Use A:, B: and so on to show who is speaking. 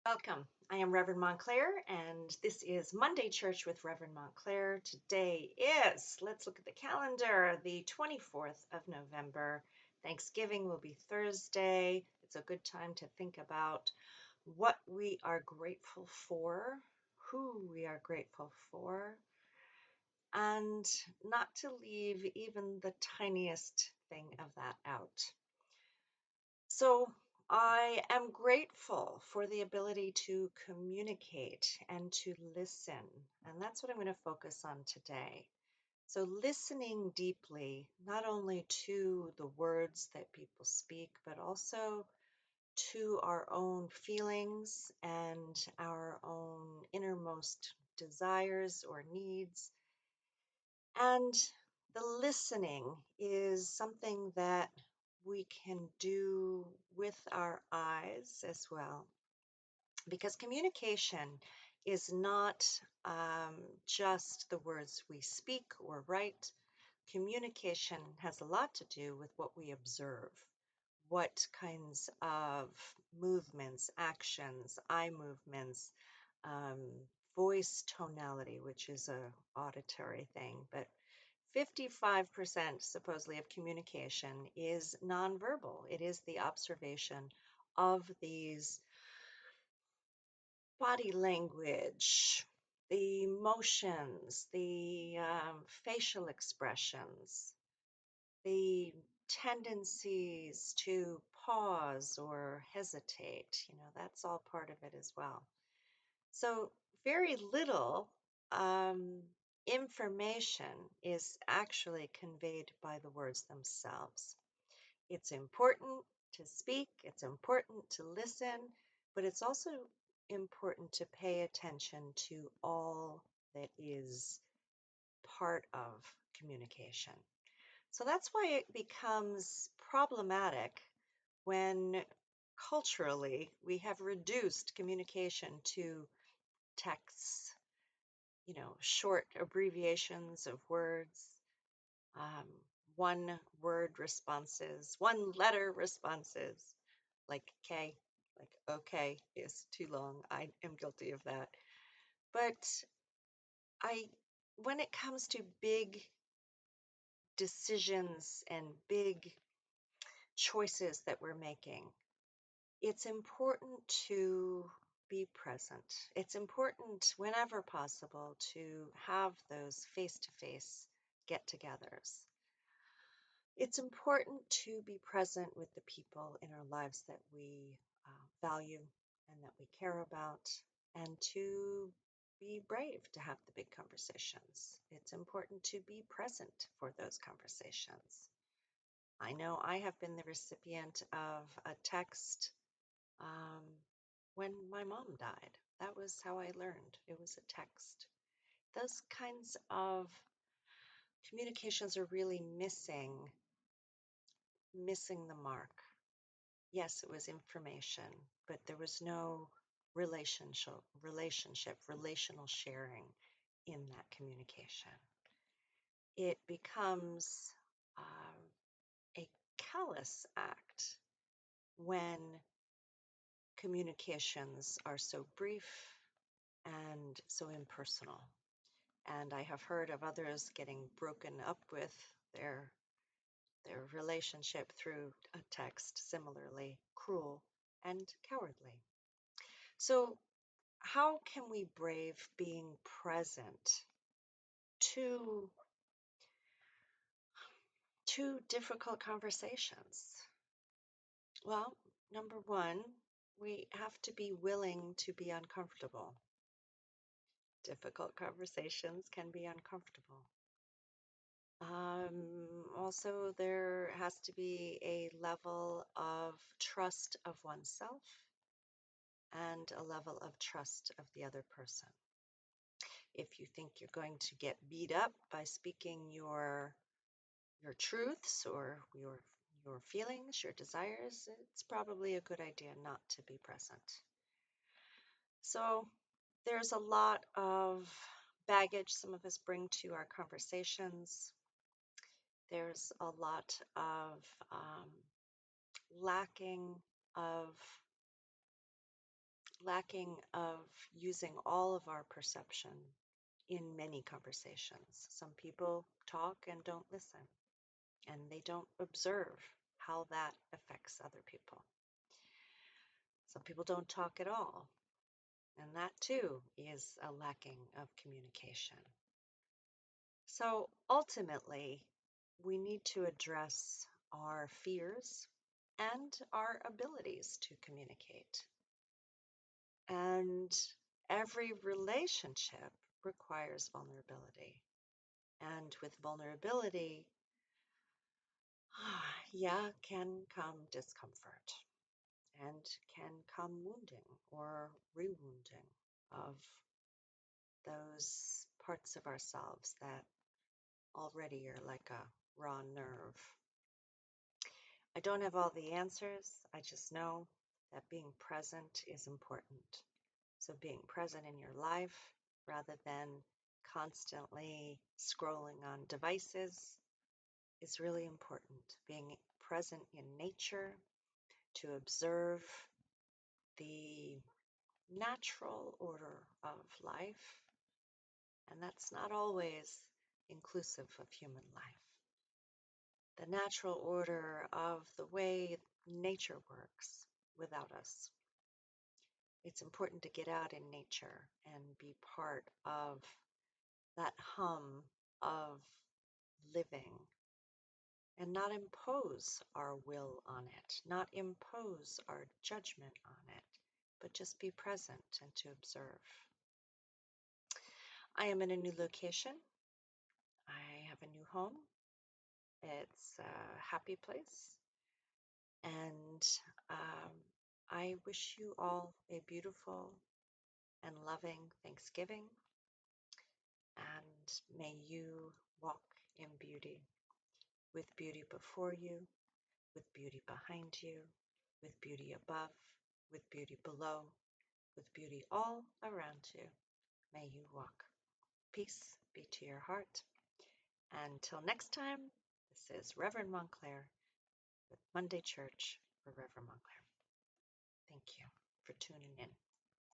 A: Welcome. I am Reverend Montclair, and this is Monday Church with Reverend Montclair. Today is, let's look at the calendar, the 24th of November. Thanksgiving will be Thursday. It's a good time to think about what we are grateful for, who we are grateful for, and not to leave even the tiniest thing of that out. So I am grateful for the ability to communicate and to listen. And that's what I'm going to focus on today. So, listening deeply, not only to the words that people speak, but also to our own feelings and our own innermost desires or needs. And the listening is something that we can do with our eyes as well, because communication is not just the words we speak or write. Communication has a lot to do with what we observe, what kinds of movements, actions, eye movements, um, voice tonality, which is a auditory thing, but 55% supposedly of communication is nonverbal. It is the observation of these body language, the emotions, the facial expressions, the tendencies to pause or hesitate. That's all part of it as well. So, very little um, information is actually conveyed by the words themselves. It's important to speak, it's important to listen, but it's also important to pay attention to all that is part of communication. So that's why it becomes problematic when culturally we have reduced communication to texts, short abbreviations of words, um, one word responses, one letter responses, like K, like okay is too long. I am guilty of that. But I, when it comes to big decisions and big choices that we're making, it's important to be present. It's important, whenever possible, to have those face to face get togethers. It's important to be present with the people in our lives that we value and that we care about, and to be brave to have the big conversations. It's important to be present for those conversations. I know I have been the recipient of a text um, when my mom died. That was how I learned. It was a text. Those kinds of communications are really missing the mark. Yes, it was information, but there was no relational sharing in that communication. It becomes a callous act when communications are so brief and so impersonal. And I have heard of others getting broken up with their their relationship through a text, similarly cruel and cowardly. So, how can we brave being present to difficult conversations? Well, number one, we have to be willing to be uncomfortable. Difficult conversations can be uncomfortable. Also, there has to be a level of trust of oneself and a level of trust of the other person. If you think you're going to get beat up by speaking your truths or your feelings, your desires, it's probably a good idea not to be present. So there's a lot of baggage some of us bring to our conversations. There's a lot of lacking of lacking of using all of our perception in many conversations. Some people talk and don't listen, and they don't observe how that affects other people. Some people don't talk at all, and that too is a lacking of communication. So ultimately, we need to address our fears and our abilities to communicate. And every relationship requires vulnerability. And with vulnerability, yeah, can come discomfort and can come wounding or rewounding of those parts of ourselves that already are like a raw nerve. I don't have all the answers. I just know that being present is important. So being present in your life rather than constantly scrolling on devices is really important. Being present in nature to observe the natural order of life, and that's not always inclusive of human life. The natural order of the way nature works without us. It's important to get out in nature and be part of that hum of living and not impose our will on it, not impose our judgment on it, but just be present and to observe. I am in a new location. I have a new home. It's a happy place. And I wish you all a beautiful and loving Thanksgiving. And may you walk in beauty, with beauty before you, with beauty behind you, with beauty above, with beauty below, with beauty all around you. May you walk. Peace be to your heart. Until next time, this is Reverend Montclair with Monday Church for Reverend Montclair. Thank you for tuning in.